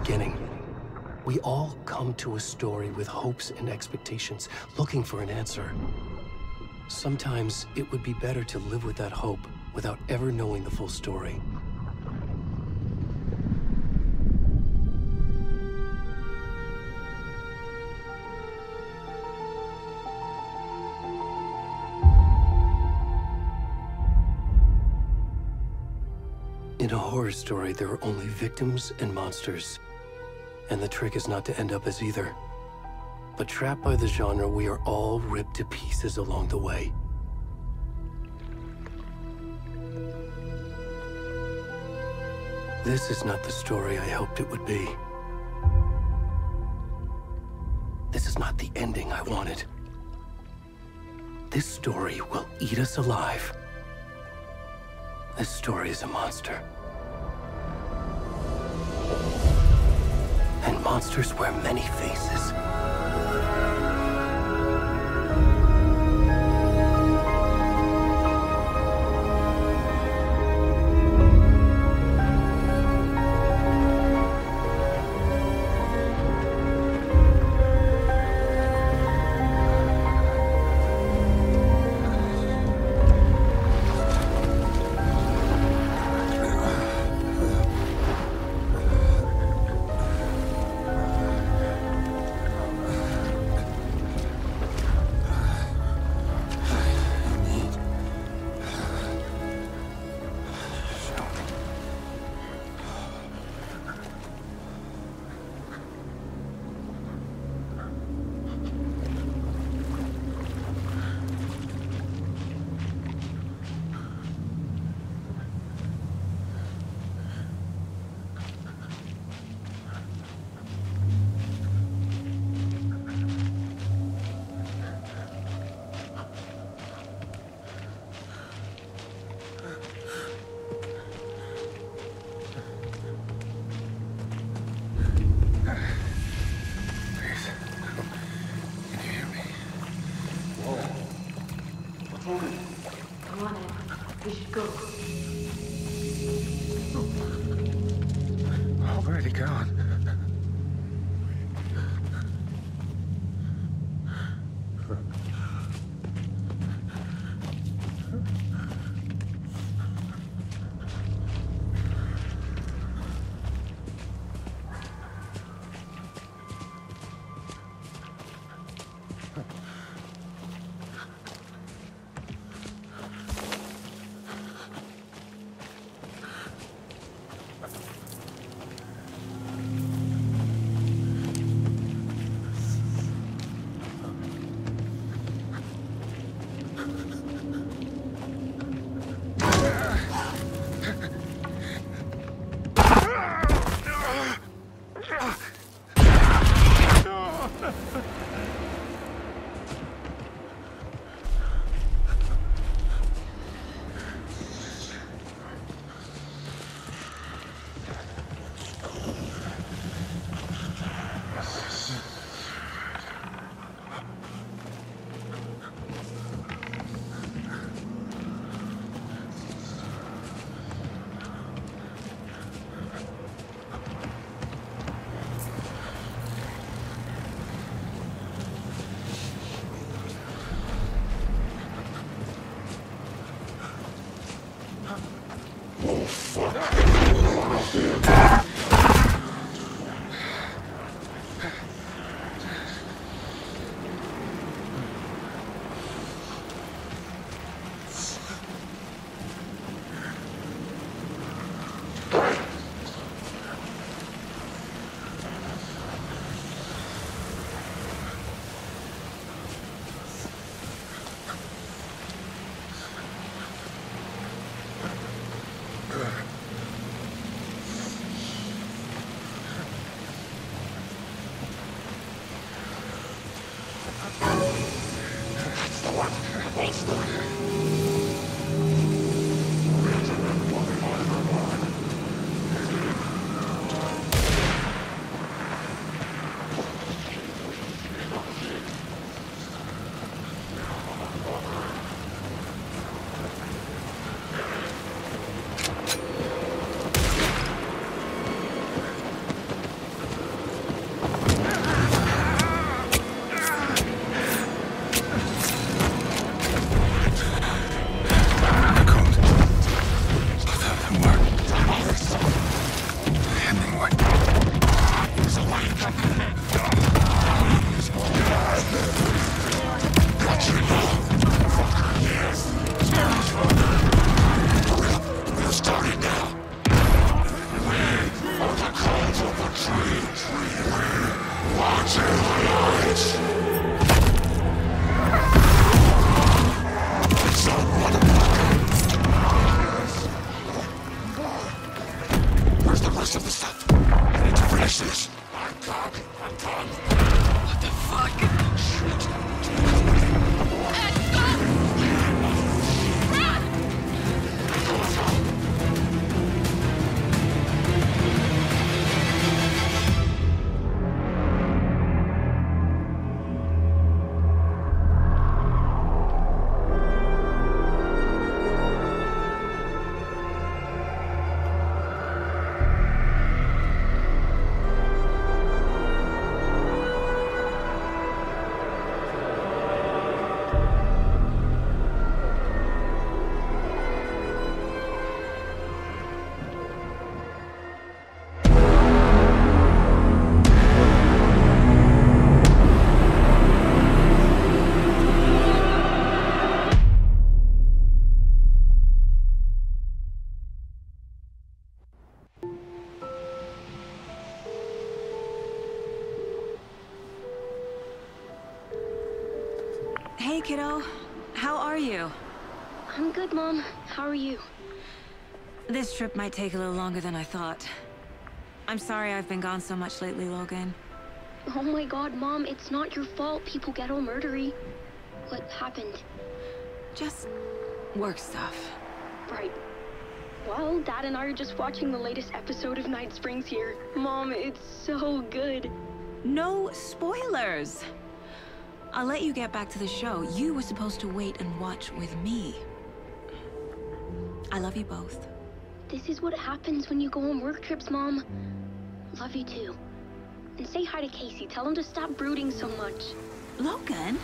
beginning. We all come to a story with hopes and expectations, looking for an answer. Sometimes it would be better to live with that hope without ever knowing the full story. In a horror story, there are only victims and monsters. And the trick is not to end up as either. But trapped by the genre, we are all ripped to pieces along the way. This is not the story I hoped it would be. This is not the ending I wanted. This story will eat us alive. This story is a monster. And monsters wear many faces. Already gone. Where's the rest of the stuff? I need to finish this. I'm done. What the fuck? Shit. Hey, kiddo. How are you? I'm good, Mom. How are you? This trip might take a little longer than I thought. I'm sorry I've been gone so much lately, Logan. Oh my god, Mom, it's not your fault people get all murdery. What happened? Just work stuff. Right. Well, Dad and I are just watching the latest episode of Night Springs here. Mom, it's so good. No spoilers! I'll let you get back to the show. You were supposed to wait and watch with me. I love you both. This is what happens when you go on work trips, Mom. Love you too. And say hi to Casey. Tell him to stop brooding so much. Logan?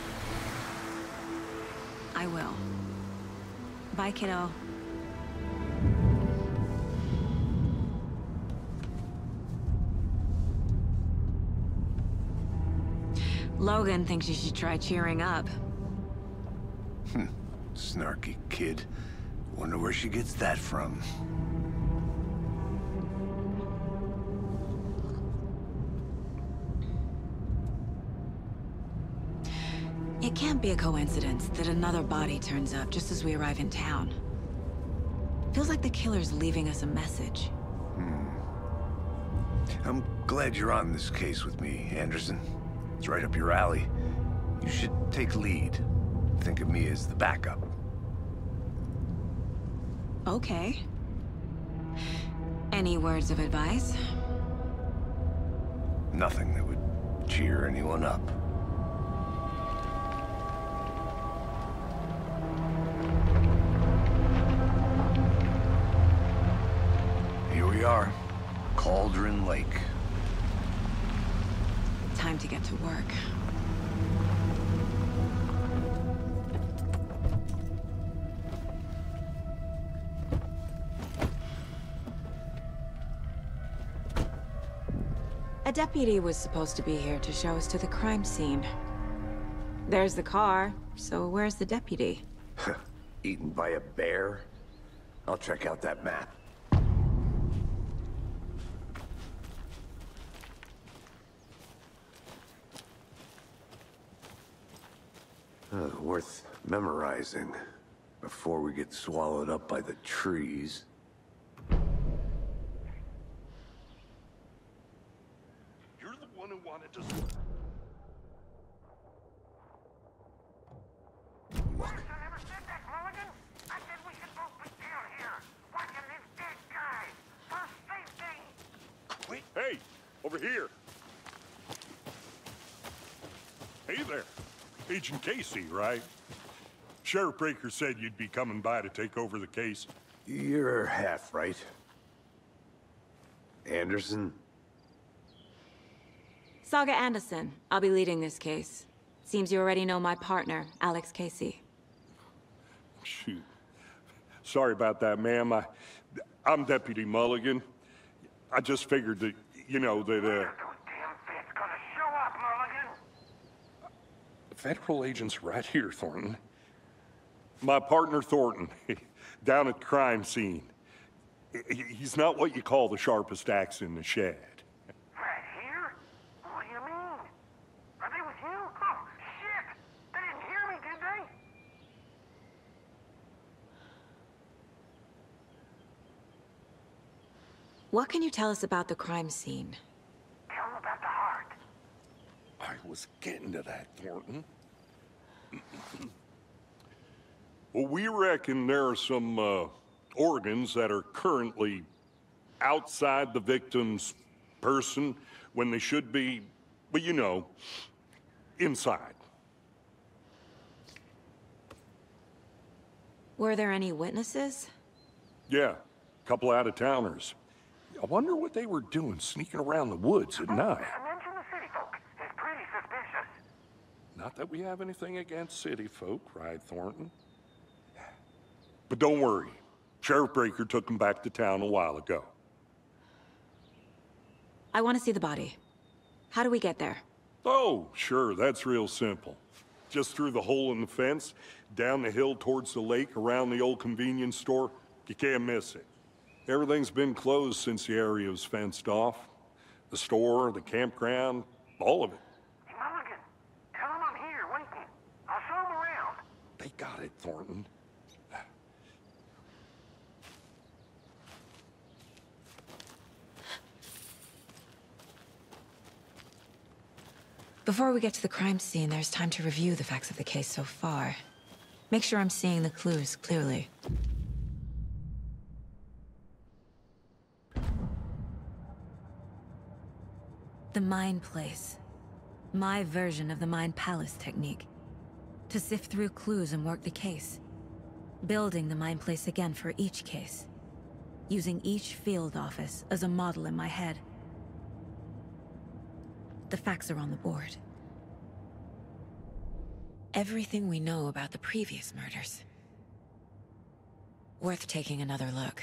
I will. Bye, kiddo. Logan thinks you should try cheering up. Snarky kid. Wonder where she gets that from. It can't be a coincidence that another body turns up just as we arrive in town. Feels like the killer's leaving us a message. I'm glad you're on this case with me, Anderson. It's right up your alley. You should take lead. Think of me as the backup. Okay. Any words of advice? Nothing that would cheer anyone up. Here we are. Cauldron Lake. Time to get to work. A deputy was supposed to be here to show us to the crime scene. There's the car, so where's the deputy? Eaten by a bear? I'll check out that map. Worth memorizing before we get swallowed up by the trees. You're the one who wanted to... Look. Wait. Hey, over here. Hey there. Agent Casey, right? Sheriff Breaker said you'd be coming by to take over the case. You're half right. Anderson? Saga Anderson. I'll be leading this case. Seems you already know my partner, Alex Casey. Shoot. Sorry about that, ma'am. I'm Deputy Mulligan. I just figured that, you know, that, Federal agent's right here, Thornton. My partner, Thornton, down at the crime scene. He's not what you call the sharpest axe in the shed. Right here? What do you mean? Are they with you? Oh, shit! They didn't hear me, did they? What can you tell us about the crime scene? Tell them about the heart. I was getting to that, Thornton. Well, we reckon there are some, organs that are currently outside the victim's person when they should be, well, you know, inside. Were there any witnesses? Yeah, a couple out-of-towners. I wonder what they were doing sneaking around the woods at night. Mention the city folk. It's pretty suspicious. Not that we have anything against city folk, right, Thornton? But don't worry. Sheriff Breaker took him back to town a while ago. I want to see the body. How do we get there? Oh, sure, that's real simple. Just through the hole in the fence, down the hill towards the lake, around the old convenience store. You can't miss it. Everything's been closed since the area was fenced off. The store, the campground, all of it. Hey, Mulligan, tell them I'm here waiting. I'll show them around. They got it, Thornton. Before we get to the crime scene, there's time to review the facts of the case so far. Make sure I'm seeing the clues clearly. The Mind Place. My version of the Mind Palace technique. To sift through clues and work the case. Building the Mind Place again for each case. Using each field office as a model in my head. The facts are on the board. Everything we know about the previous murders. Worth taking another look.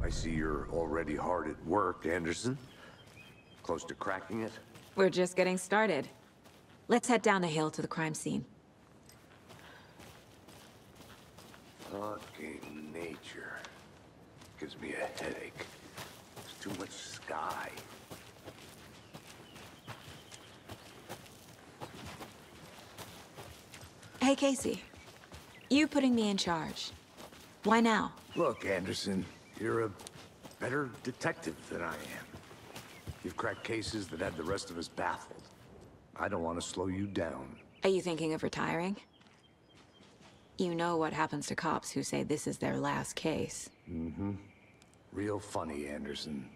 I see you're already hard at work, Anderson. Close to cracking it? We're just getting started. Let's head down the hill to the crime scene. Fucking nature. Gives me a headache. There's too much sky. Hey, Casey. You putting me in charge. Why now? Look, Anderson, you're a better detective than I am. You've cracked cases that had the rest of us baffled. I don't want to slow you down. Are you thinking of retiring? You know what happens to cops who say this is their last case. Mm-hmm. Real funny, Anderson.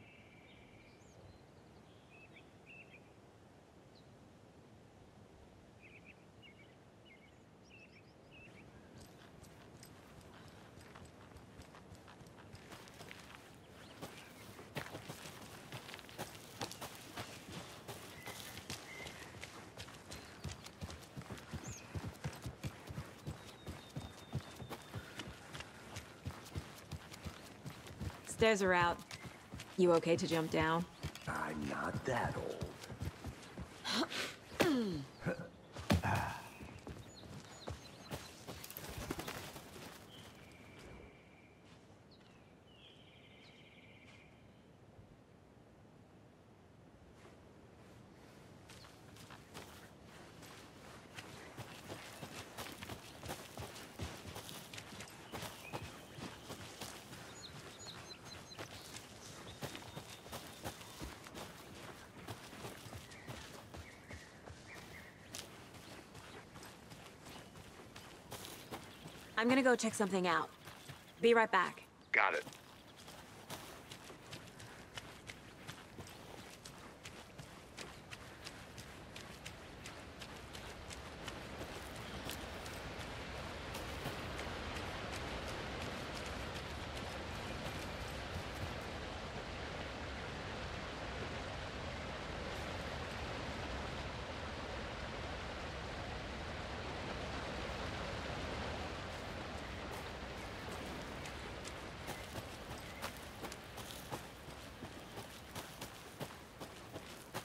Stairs are out. You okay to jump down? I'm not that old. I'm gonna go check something out. Be right back. Got it.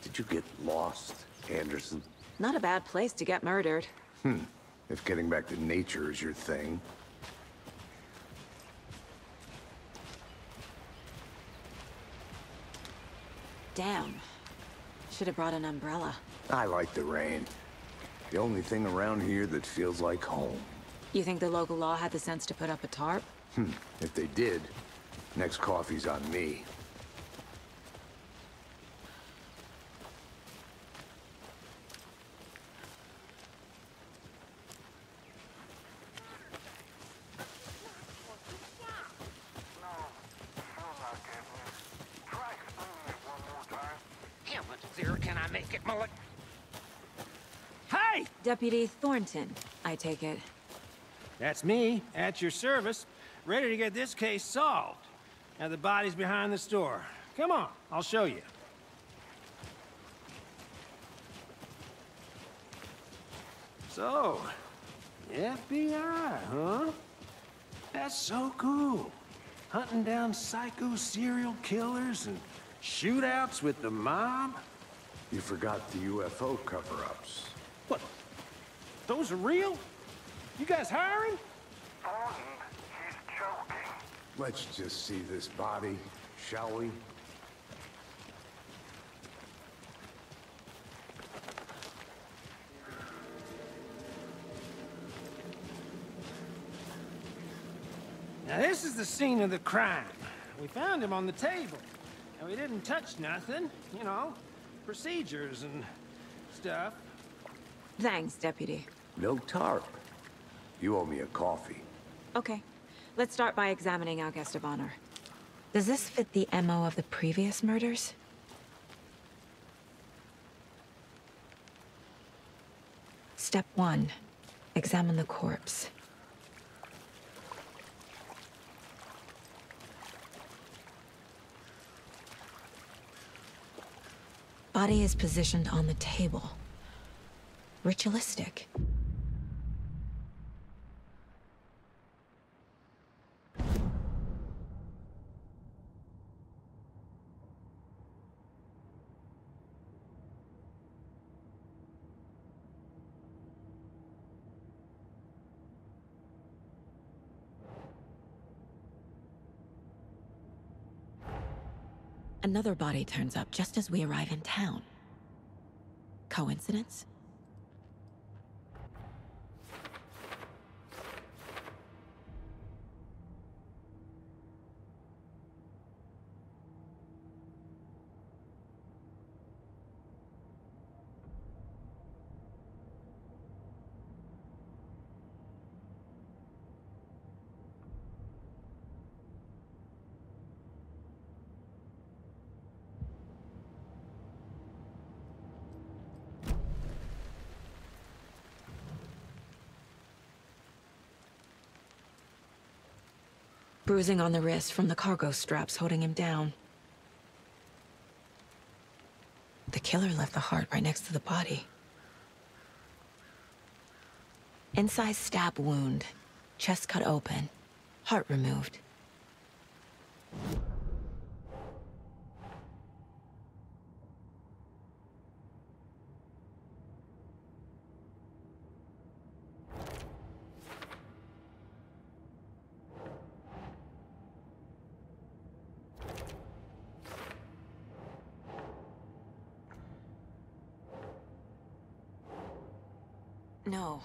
Did you get lost, Anderson? Not a bad place to get murdered. If getting back to nature is your thing. Damn. Should have brought an umbrella. I like the rain. The only thing around here that feels like home. You think the local law had the sense to put up a tarp? If they did, next coffee's on me. Can I make it, Mullet? Hey! Deputy Thornton, I take it. That's me, at your service, ready to get this case solved. Now the body's behind the store. Come on, I'll show you. So, FBI, huh? That's so cool. Hunting down psycho serial killers and shootouts with the mob. You forgot the UFO cover-ups. What? Those are real? You guys hiring? Thornton, he's joking. Let's just see this body, shall we? Now this is the scene of the crime. We found him on the table. And we didn't touch nothing, you know, procedures and stuff. Thanks, Deputy. No tarp. You owe me a coffee. Okay. Let's start by examining our guest of honor. Does this fit the MO of the previous murders? Step 1. Examine the corpse. Body is positioned on the table. Ritualistic. Another body turns up just as we arrive in town. Coincidence? Bruising on the wrist from the cargo straps holding him down. The killer left the heart right next to the body. Incised stab wound. Chest cut open. Heart removed. No.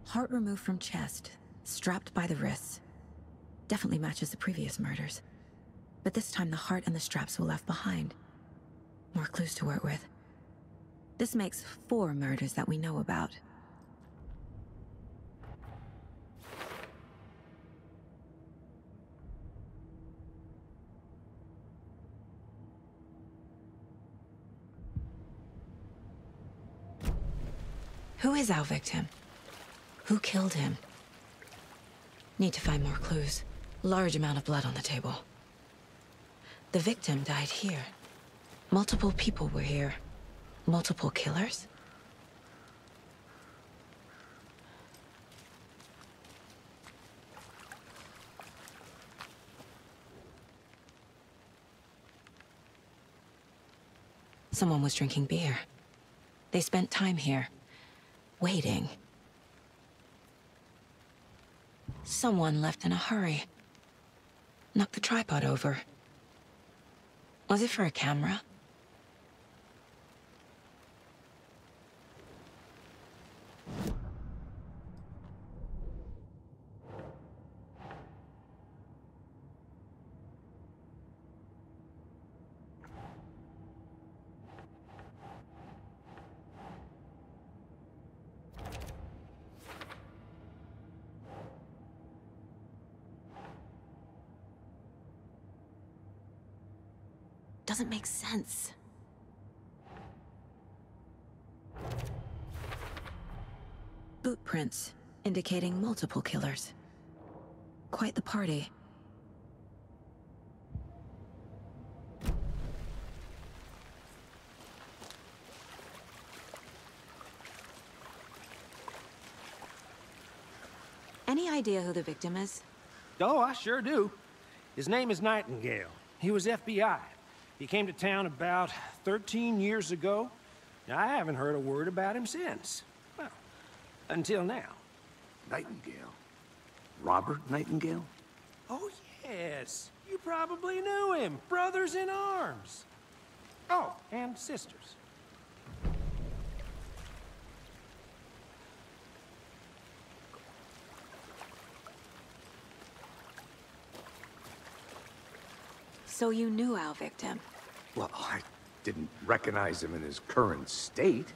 Heart removed from chest, strapped by the wrists. Definitely matches the previous murders. But this time the heart and the straps were left behind. More clues to work with. This makes 4 murders that we know about. Who is our victim? Who killed him? Need to find more clues. Large amount of blood on the table. The victim died here. Multiple people were here. Multiple killers? Someone was drinking beer. They spent time here, waiting. Someone left in a hurry. Knocked the tripod over. Was it for a camera? Doesn't make sense. Boot prints, indicating multiple killers. Quite the party. Any idea who the victim is? Oh, I sure do. His name is Nightingale. He was FBI. He came to town about 13 years ago. I haven't heard a word about him since. Well, until now. Nightingale? Robert Nightingale? Oh, yes. You probably knew him. Brothers in arms. Oh, and sisters. So you knew our victim? Well, I didn't recognize him in his current state.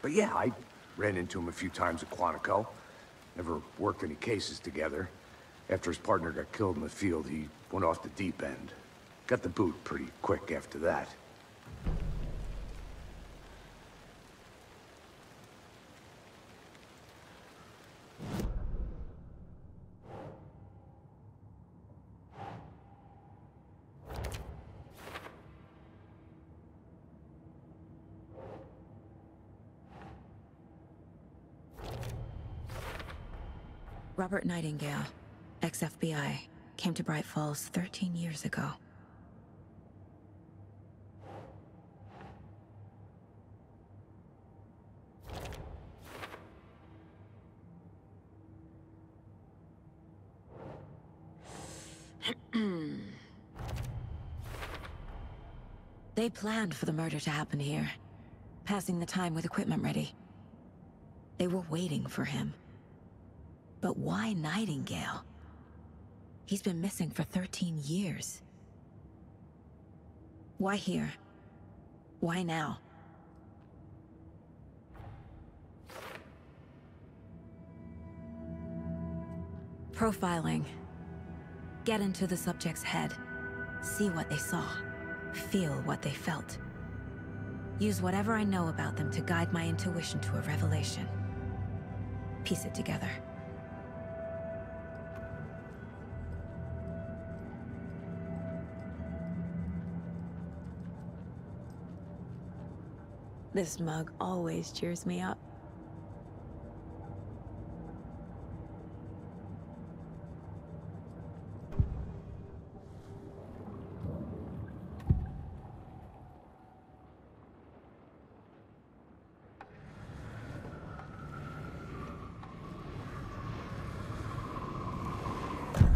But yeah, I ran into him a few times at Quantico. Never worked any cases together. After his partner got killed in the field, he went off the deep end. Got the boot pretty quick after that. Robert Nightingale, ex-FBI, came to Bright Falls 13 years ago. They planned for the murder to happen here, passing the time with equipment ready. They were waiting for him. But why Nightingale? He's been missing for 13 years. Why here? Why now? Profiling. Get into the subject's head. See what they saw. Feel what they felt. Use whatever I know about them to guide my intuition to a revelation. Piece it together. This mug always cheers me up.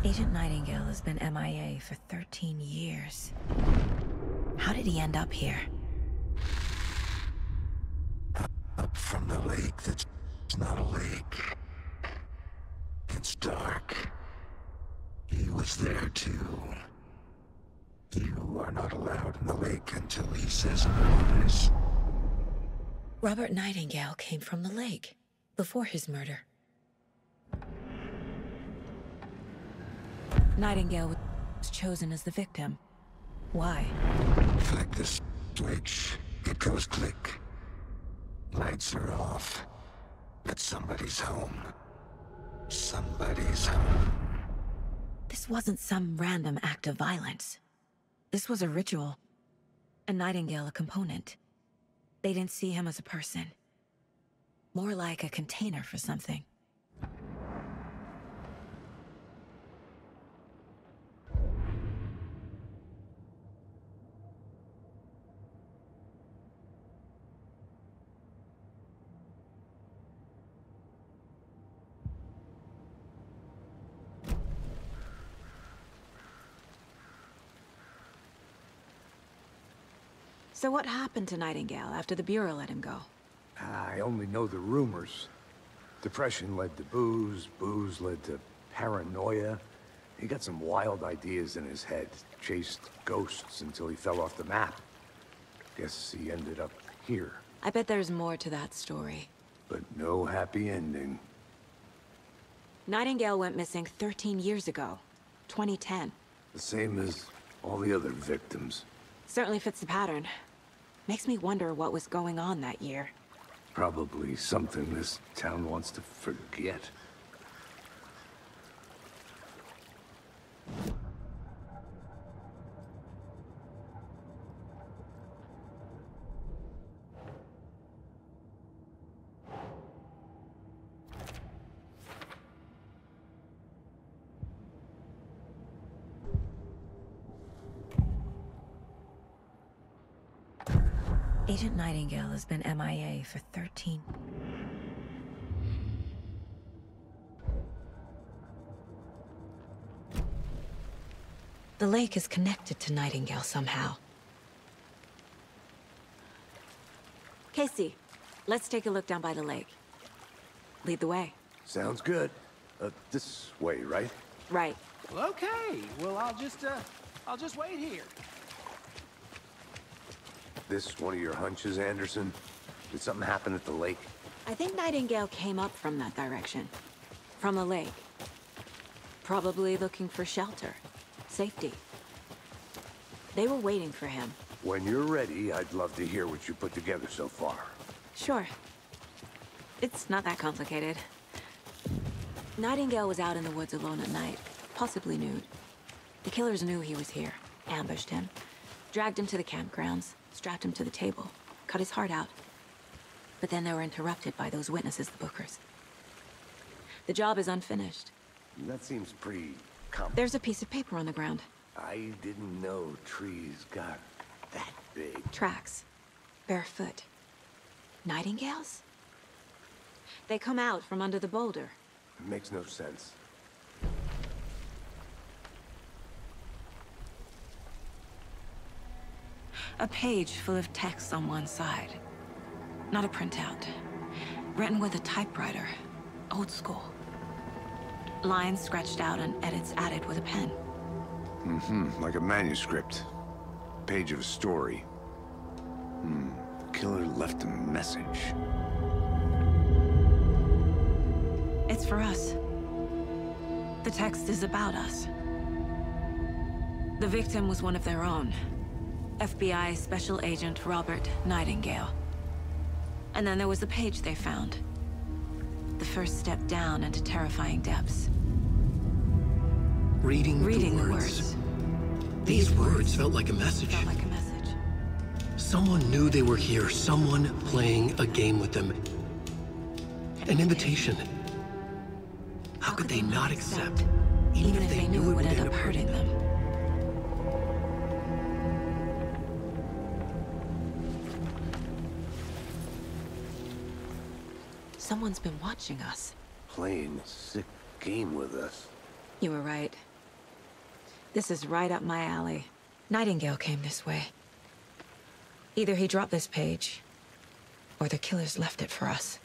Agent Nightingale has been MIA for 13 years. How did he end up here? Up from the lake that's not a lake. It's dark. He was there too. You are not allowed in the lake until he says otherwise. Robert Nightingale came from the lake, before his murder. Nightingale was chosen as the victim. Why? Flick this switch, it goes click. Lights are off. But somebody's home. Somebody's home. This wasn't some random act of violence. This was a ritual. And Nightingale a component. They didn't see him as a person. More like a container for something. So what happened to Nightingale after the Bureau let him go? I only know the rumors. Depression led to booze, booze led to paranoia. He got some wild ideas in his head, chased ghosts until he fell off the map. Guess he ended up here. I bet there's more to that story. But no happy ending. Nightingale went missing 13 years ago, 2010. The same as all the other victims. Certainly fits the pattern. Makes me wonder what was going on that year. Probably something this town wants to forget. Agent Nightingale has been MIA for 13... The lake is connected to Nightingale somehow. Casey, let's take a look down by the lake. Lead the way. Sounds good. This way, right? Right. Well, okay. Well, I'll just wait here. This one of your hunches, Anderson? Did something happen at the lake? I think Nightingale came up from that direction. From the lake. Probably looking for shelter. Safety. They were waiting for him. When you're ready, I'd love to hear what you put together so far. Sure. It's not that complicated. Nightingale was out in the woods alone at night, possibly nude. The killers knew he was here, ambushed him, dragged him to the campgrounds, strapped him to the table, cut his heart out. But then they were interrupted by those witnesses, the Bookers. The job is unfinished. That seems pretty common. There's a piece of paper on the ground. I didn't know trees got that big. Tracks. Barefoot. Nightingales? They come out from under the boulder. It makes no sense. A page full of text on one side. Not a printout. Written with a typewriter. Old school. Lines scratched out and edits added with a pen. Like a manuscript. Page of a story. The killer left a message. It's for us. The text is about us. The victim was one of their own. FBI Special Agent Robert Nightingale. And then there was the page they found. The first step down into terrifying depths. Reading the words. These words felt like a message. Felt like a message. Someone knew they were here. Someone playing a game with them. An invitation. How could they not accept? Even if they knew it would end up hurting them. Someone's been watching us. Playing a sick game with us. You were right. This is right up my alley. Nightingale came this way. Either he dropped this page, or the killers left it for us.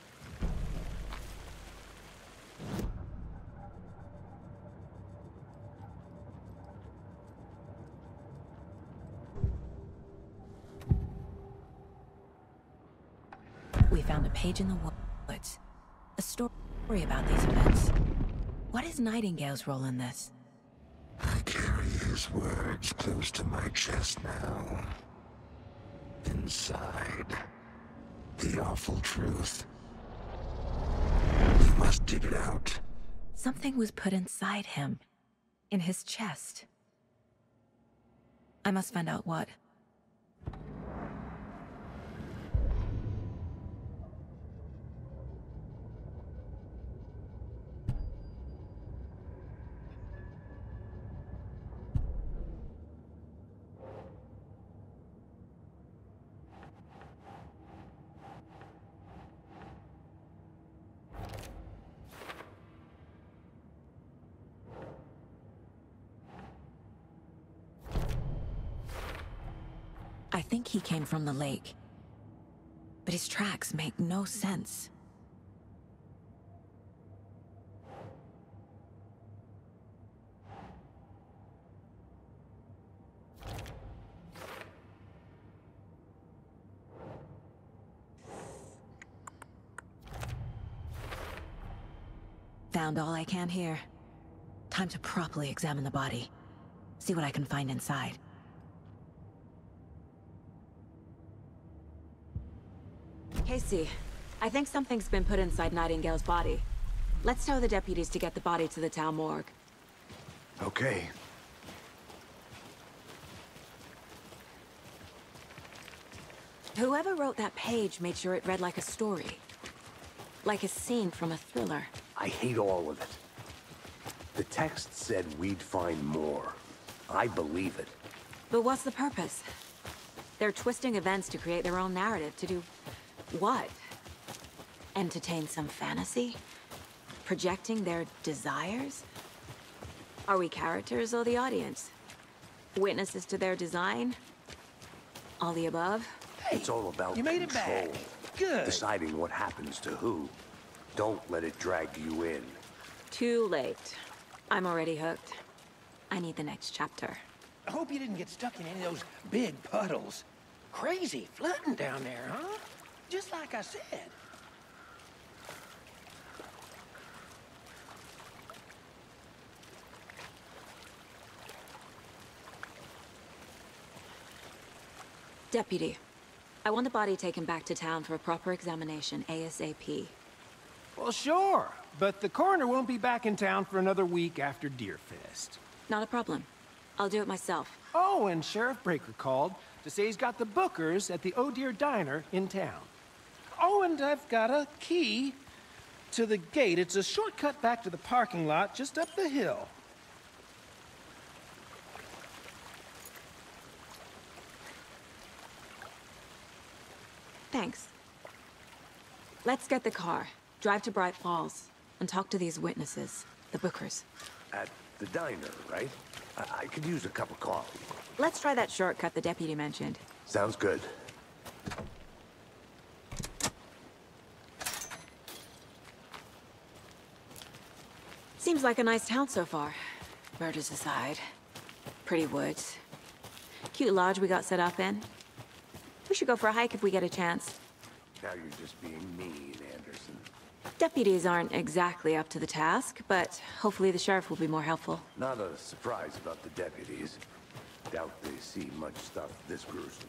We found a page in the woods. A story about these events. What is Nightingale's role in this? I carry his words close to my chest now. Inside, the awful truth. You must dig it out. Something was put inside him. In his chest. I must find out what. I think he came from the lake. But his tracks make no sense. Found all I can here. Time to properly examine the body. See what I can find inside. Casey, I think something's been put inside Nightingale's body. Let's tell the deputies to get the body to the town morgue. Okay. Whoever wrote that page made sure it read like a story. Like a scene from a thriller. I hate all of it. The text said we'd find more. I believe it. But what's the purpose? They're twisting events to create their own narrative, to do what? Entertain some fantasy? Projecting their desires? Are we characters or the audience? Witnesses to their design? All the above? It's all about You made it control. back. Good. Deciding what happens to who. Don't let it drag you in. Too late. I'm already hooked. I need the next chapter. I hope you didn't get stuck in any of those big puddles. Crazy flooding down there, huh? Just like I said. Deputy, I want the body taken back to town for a proper examination, ASAP. Well, sure. But the coroner won't be back in town for another week after Deerfest. Not a problem. I'll do it myself. Oh, and Sheriff Breaker called to say he's got the Bookers at the Oh Dear Diner in town. Oh, and I've got a key to the gate. It's a shortcut back to the parking lot just up the hill. Thanks. Let's get the car, drive to Bright Falls, and talk to these witnesses, the Bookers. At the diner, right? I could use a cup of coffee. Let's try that shortcut the deputy mentioned. Sounds good. Seems like a nice town so far. Murders aside. Pretty woods. Cute lodge we got set up in. We should go for a hike if we get a chance. Now you're just being mean, Anderson. Deputies aren't exactly up to the task, but hopefully the sheriff will be more helpful. Not a surprise about the deputies. Doubt they see much stuff this gruesome.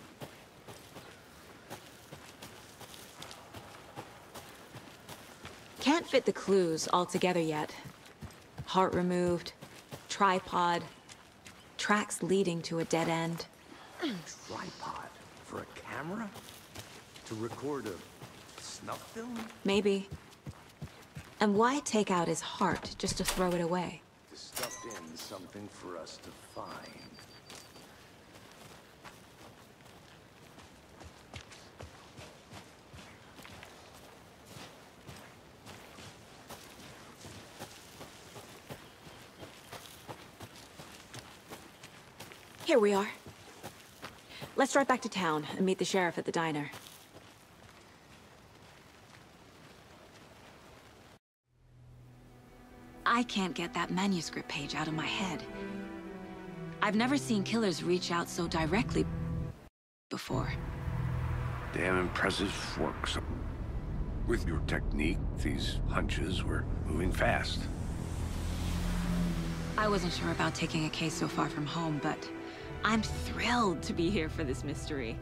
Can't fit the clues all together yet. Heart removed, tripod, tracks leading to a dead end. Tripod? For a camera? To record a snuff film? Maybe. And why take out his heart just to throw it away? To stuff in something for us to find. Here we are. Let's drive back to town and meet the sheriff at the diner. I can't get that manuscript page out of my head. I've never seen killers reach out so directly before. Damn impressive work. With your technique, these hunches were moving fast. I wasn't sure about taking a case so far from home, but I'm thrilled to be here for this mystery.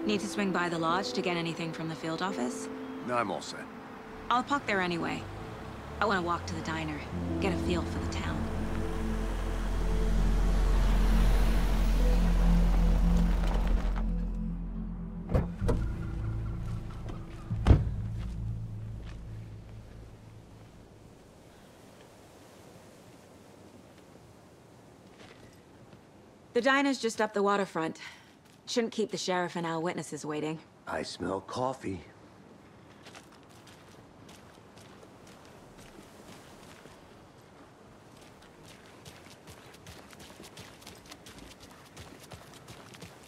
Need to swing by the lodge to get anything from the field office? No, I'm all set. I'll park there anyway. I want to walk to the diner, get a feel for the town. The diner's just up the waterfront. Shouldn't keep the sheriff and our witnesses waiting. I smell coffee.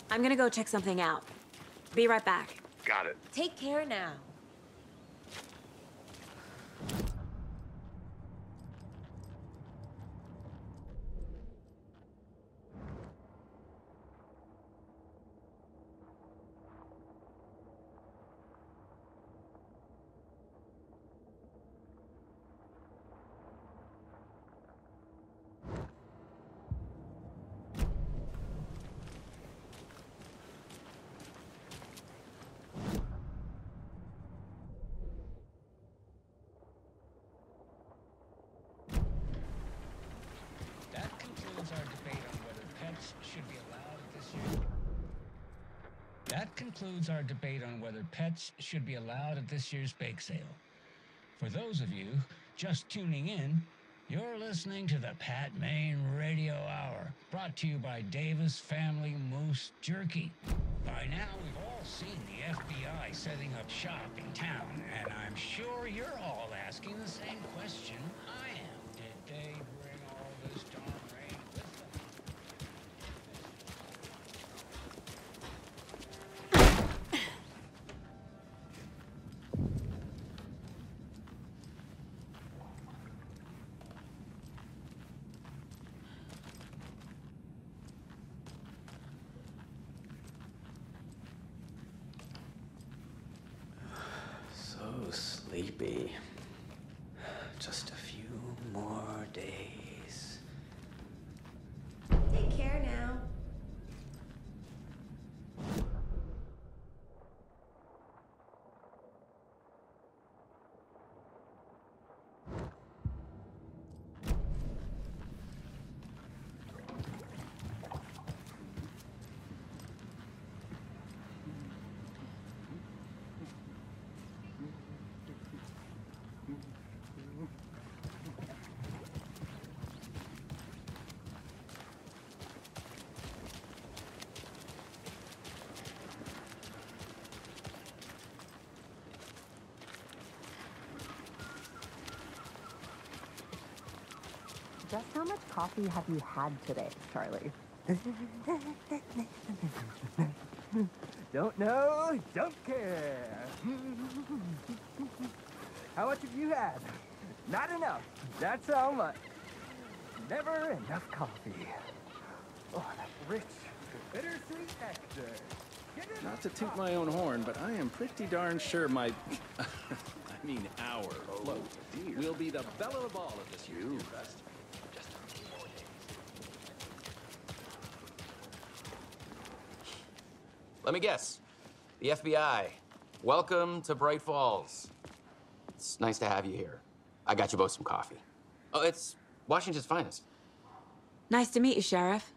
I'm gonna go check something out. Be right back. Got it. Take care now. That concludes our debate on whether pets should be allowed at this year's bake sale. For those of you just tuning in, you're listening to the Pat Maine Radio Hour, brought to you by Davis Family Moose Jerky. By now, we've all seen the FBI setting up shop in town, and I'm sure you're all asking the same question I am. Did they bring all this darn rain with them? So sleepy. Just a few more days. Take care now. Just how much coffee have you had today, Charlie? Don't know, don't care. How much have you had? Not enough. That's how much. Never enough coffee. Oh, that rich, bittersweet nectar. Not to toot my own horn, but I am pretty darn sure my... I mean our float will be the belle of the ball of this year's fest. Let me guess. The FBI. Welcome to Bright Falls. It's nice to have you here. I got you both some coffee. Oh, it's Washington's finest. Nice to meet you, Sheriff.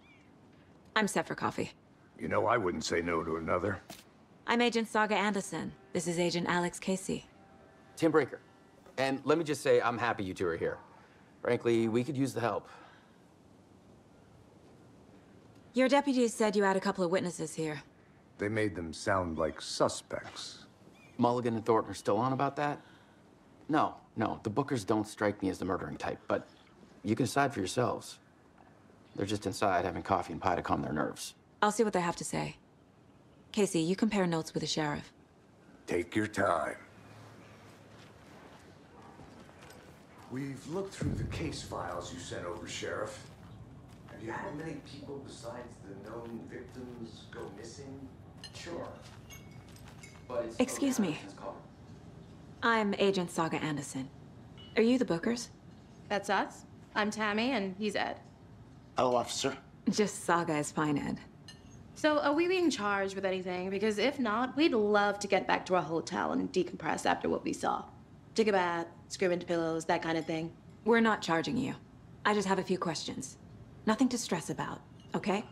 I'm set for coffee. You know, I wouldn't say no to another. I'm Agent Saga Anderson. This is Agent Alex Casey. Tim Brinker. And let me just say, I'm happy you two are here. Frankly, we could use the help. Your deputies said you had a couple of witnesses here. They made them sound like suspects. Mulligan and Thornton are still on about that? No, the Bookers don't strike me as the murdering type, but you can decide for yourselves. They're just inside having coffee and pie to calm their nerves. I'll see what they have to say. Casey, you compare notes with the sheriff. Take your time. We've looked through the case files you sent over, Sheriff. Have you had many people besides the known victims go missing? Sure. But it's Excuse me. I'm Agent Saga Anderson. Are you the Bookers? That's us. I'm Tammy, and he's Ed. Hello, officer. Just Saga is fine, Ed. So, are we being charged with anything? Because if not, we'd love to get back to our hotel and decompress after what we saw. Take a bath, scream into pillows, that kind of thing. We're not charging you. I just have a few questions. Nothing to stress about, okay?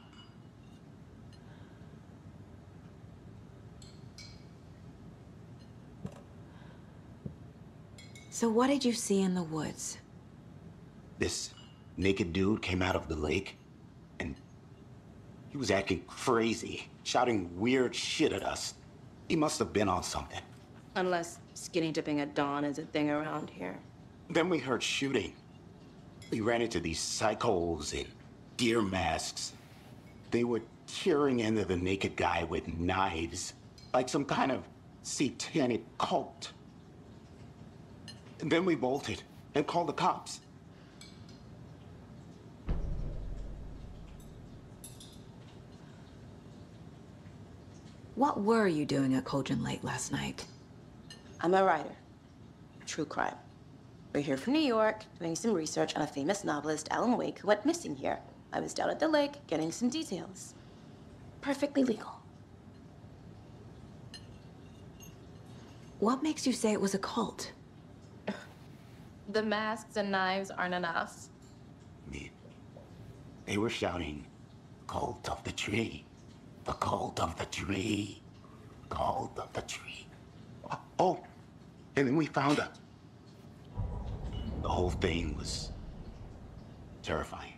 So what did you see in the woods? This naked dude came out of the lake, and he was acting crazy, shouting weird shit at us. He must have been on something. Unless skinny dipping at dawn is a thing around here. Then we heard shooting. We ran into these psychos in deer masks. They were tearing into the naked guy with knives, like some kind of satanic cult. And then we bolted and called the cops. What were you doing at Cauldron Lake last night? I'm a writer. True crime. We're here from New York, doing some research on a famous novelist, Alan Wake, who went missing here. I was down at the lake, getting some details. Perfectly legal. What makes you say it was a cult? The masks and knives aren't enough. They were shouting, "Cult of the tree, the cult of the tree, cult of the tree." Oh, and then we found out. The whole thing was terrifying.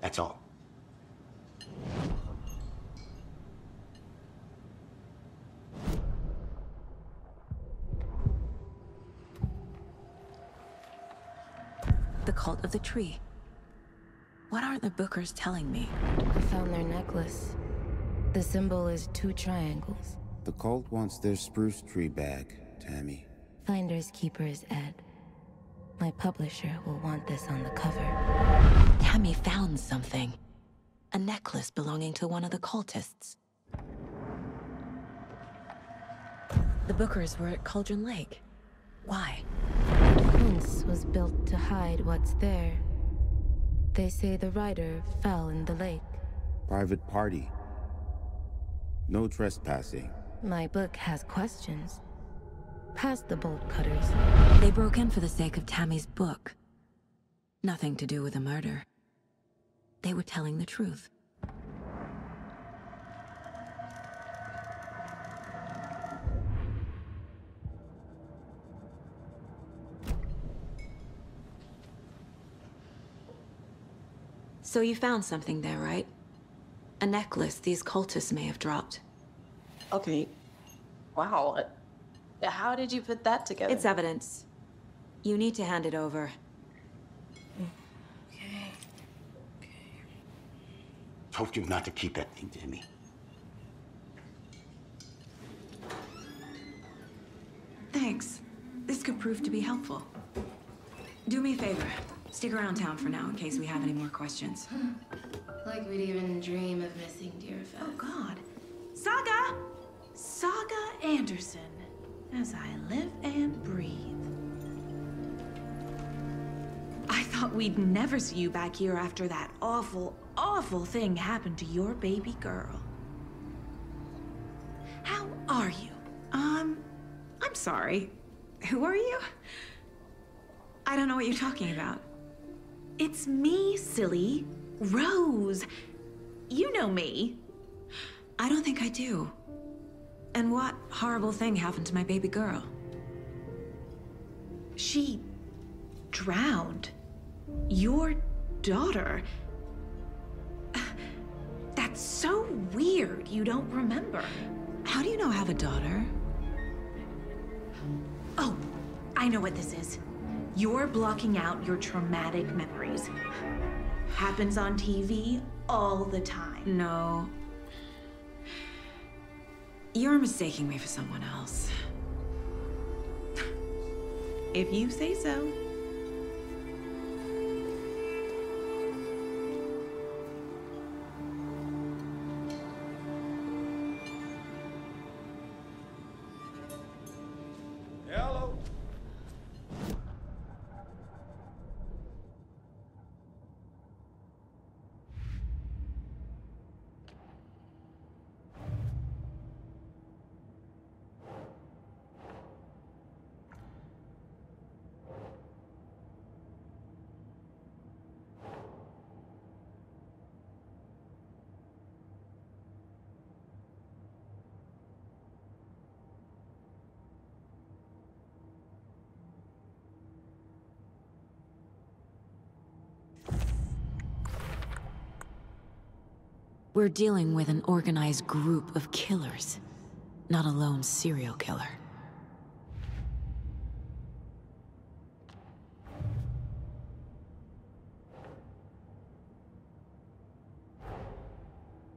That's all. The cult of the tree. What aren't the Bookers telling me? I found their necklace. The symbol is 2 triangles. The cult wants their spruce tree back, Tammy. Finders keepers, Ed. My publisher will want this on the cover. Tammy found something. A necklace belonging to one of the cultists. The Bookers were at Cauldron Lake. Why? The fence was built to hide what's there. They say the writer fell in the lake. Private party. No trespassing. My book has questions. Past the bolt cutters. They broke in for the sake of Tammy's book. Nothing to do with the murder. They were telling the truth. So you found something there, right? A necklace these cultists may have dropped. Okay. Wow. How did you put that together? It's evidence. You need to hand it over. Okay. Told you not to keep that thing to me. Thanks. This could prove to be helpful. Do me a favor. Stick around town for now in case we have any more questions. Like we'd even dream of missing dear Fez. Oh, God. Saga! Saga Anderson. As I live and breathe. I thought we'd never see you back here after that awful, awful thing happened to your baby girl. How are you? I'm sorry. Who are you? I don't know what you're talking about. It's me, silly. Rose. You know me. I don't think I do. And what horrible thing happened to my baby girl? She drowned. Your daughter. That's so weird you don't remember. How do you know I have a daughter? Oh, I know what this is. You're blocking out your traumatic memories. Happens on TV all the time. No. You're mistaking me for someone else. If you say so. Hello. We're dealing with an organized group of killers, not a lone serial killer.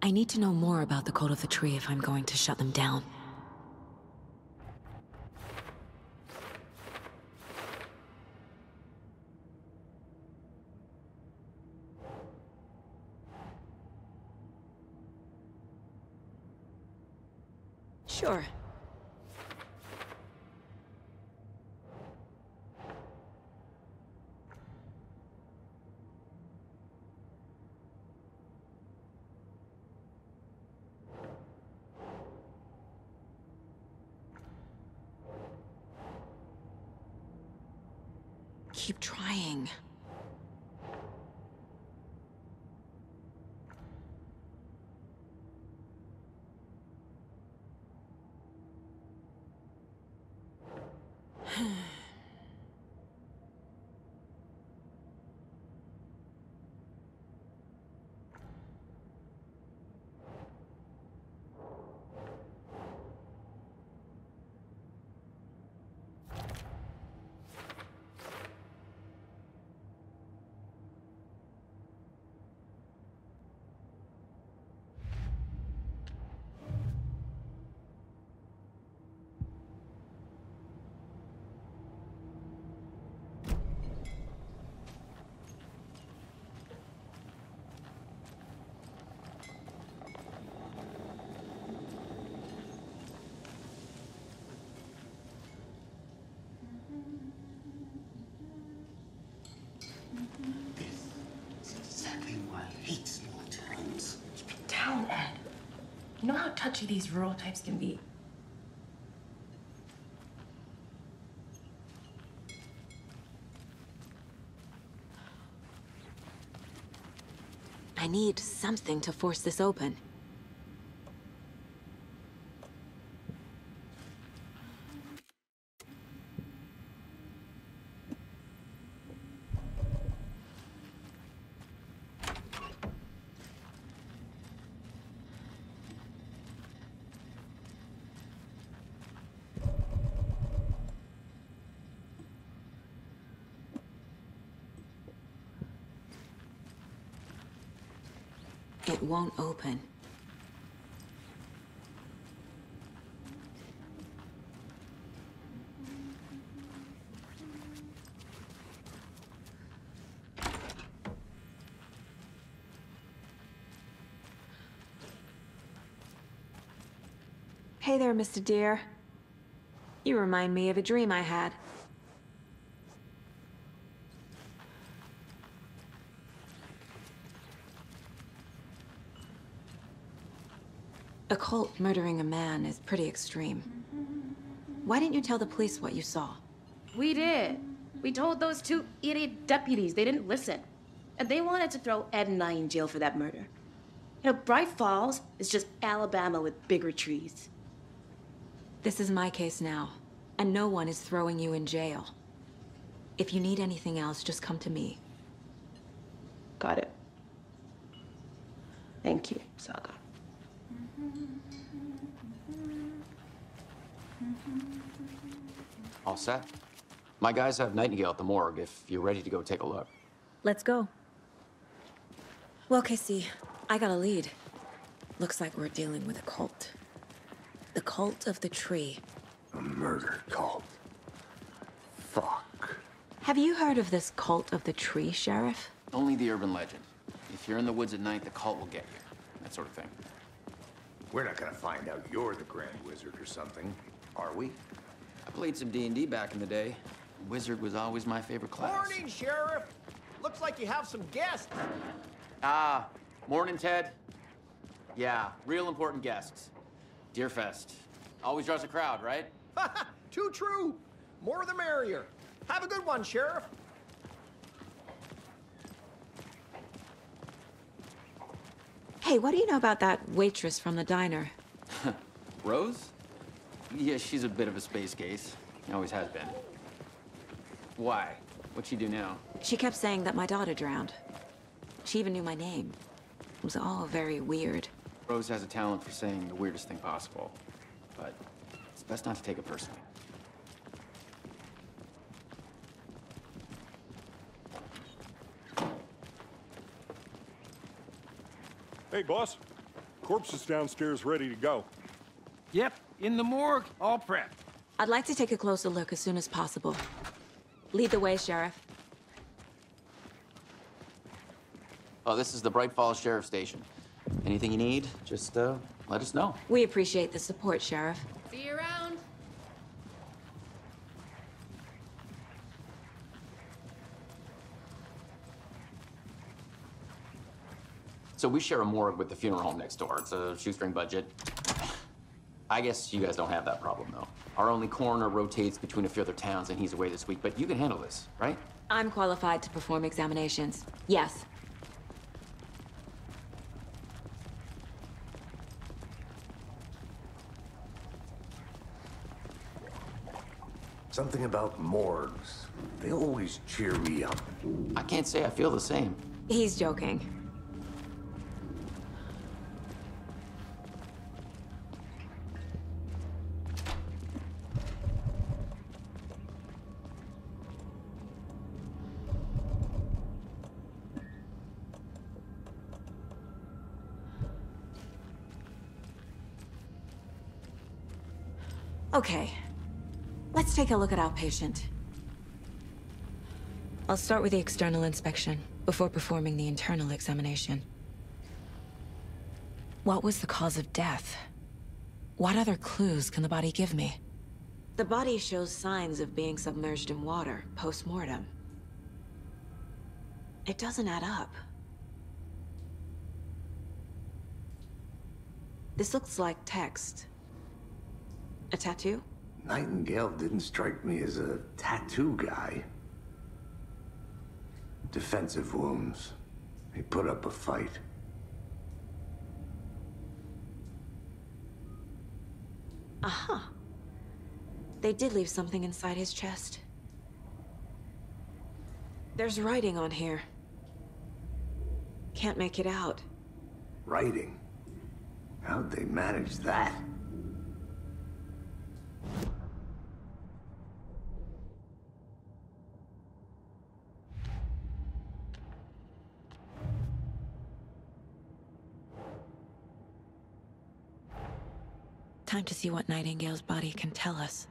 I need to know more about the Code of the Tree if I'm going to shut them down. Sure. Keep trying. Down, Ed. You know how touchy these rural types can be. I need something to force this open. It won't open. Hey there, Mr. Deer. You remind me of a dream I had. A cult murdering a man is pretty extreme. Why didn't you tell the police what you saw? We did. We told those two idiot deputies. They didn't listen. And they wanted to throw Ed and I in jail for that murder. You know, Bright Falls is just Alabama with bigger trees. This is my case now, and no one is throwing you in jail. If you need anything else, just come to me. Got it. Thank you, Saga. All set? My guys have Nightingale at the morgue if you're ready to go take a look. Let's go. Well, Casey, I got a lead. Looks like we're dealing with a cult. The cult of the tree. A murder cult. Fuck. Have you heard of this cult of the tree, Sheriff? Only the urban legend. If you're in the woods at night, the cult will get you. That sort of thing. We're not gonna find out you're the Grand Wizard or something, are we? I played some D&D back in the day. Wizard was always my favorite class. Morning, Sheriff! Looks like you have some guests. Ah, morning, Ted. Yeah, real important guests. Deerfest. Always draws a crowd, right? Too true. More the merrier. Have a good one, Sheriff. Hey, what do you know about that waitress from the diner? Rose? Yeah, she's a bit of a space case. Always has been. Why? What'd she do now? She kept saying that my daughter drowned. She even knew my name. It was all very weird. Rose has a talent for saying the weirdest thing possible. But it's best not to take it personally. Hey, boss. Corpse is downstairs ready to go. Yep, in the morgue, all prepped. I'd like to take a closer look as soon as possible. Lead the way, Sheriff. Oh, this is the Bright Falls Sheriff Station. Anything you need, just let us know. We appreciate the support, Sheriff. See you around. So we share a morgue with the funeral home next door. It's a shoestring budget. I guess you guys don't have that problem, though. Our only coroner rotates between a few other towns, and he's away this week, but you can handle this, right? I'm qualified to perform examinations. Yes. Something about morgues. They always cheer me up. I can't say I feel the same. He's joking. Okay, let's take a look at our patient. I'll start with the external inspection before performing the internal examination. What was the cause of death? What other clues can the body give me? The body shows signs of being submerged in water post-mortem. It doesn't add up. This looks like text. A tattoo? Nightingale didn't strike me as a tattoo guy. Defensive wounds. He put up a fight. Aha. They did leave something inside his chest. There's writing on here. Can't make it out. Writing? How'd they manage that? Time to see what Nightingale's body can tell us.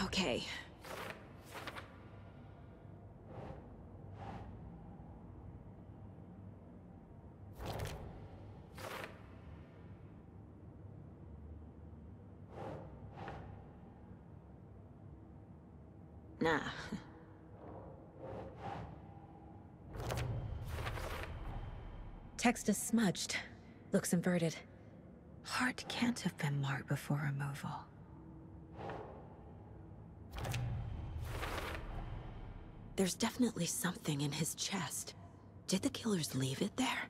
Okay. Nah. Text is smudged. Looks inverted. Heart can't have been marked before removal. There's definitely something in his chest. Did the killers leave it there?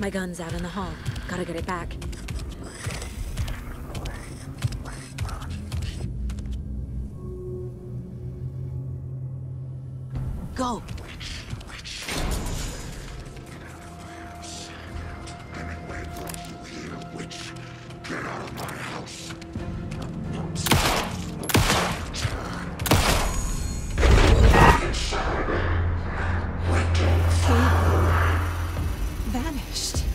My gun's out in the hall. Gotta get it back. Go! Get out of my house! Vanished.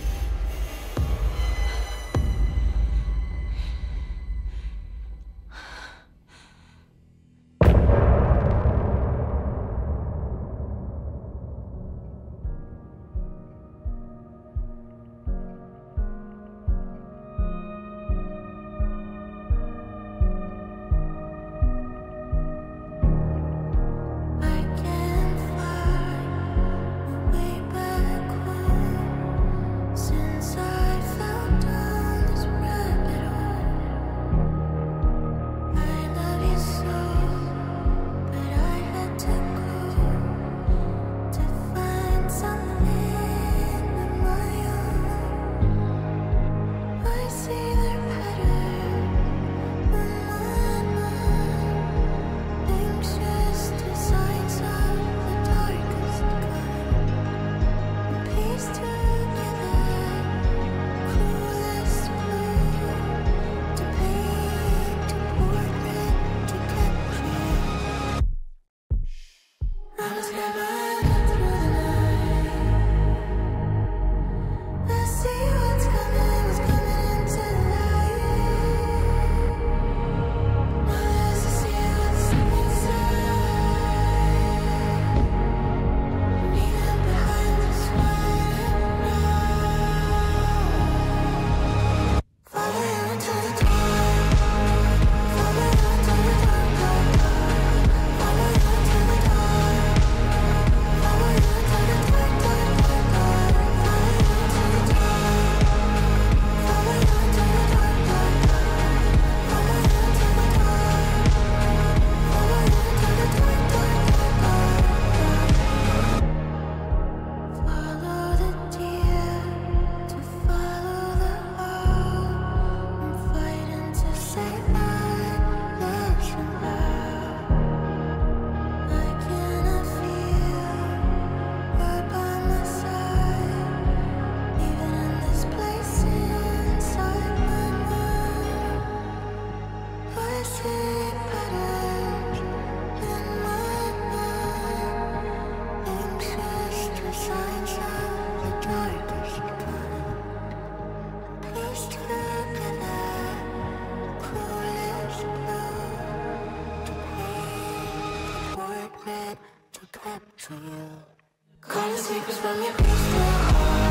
Call the secrets from your crystal heart.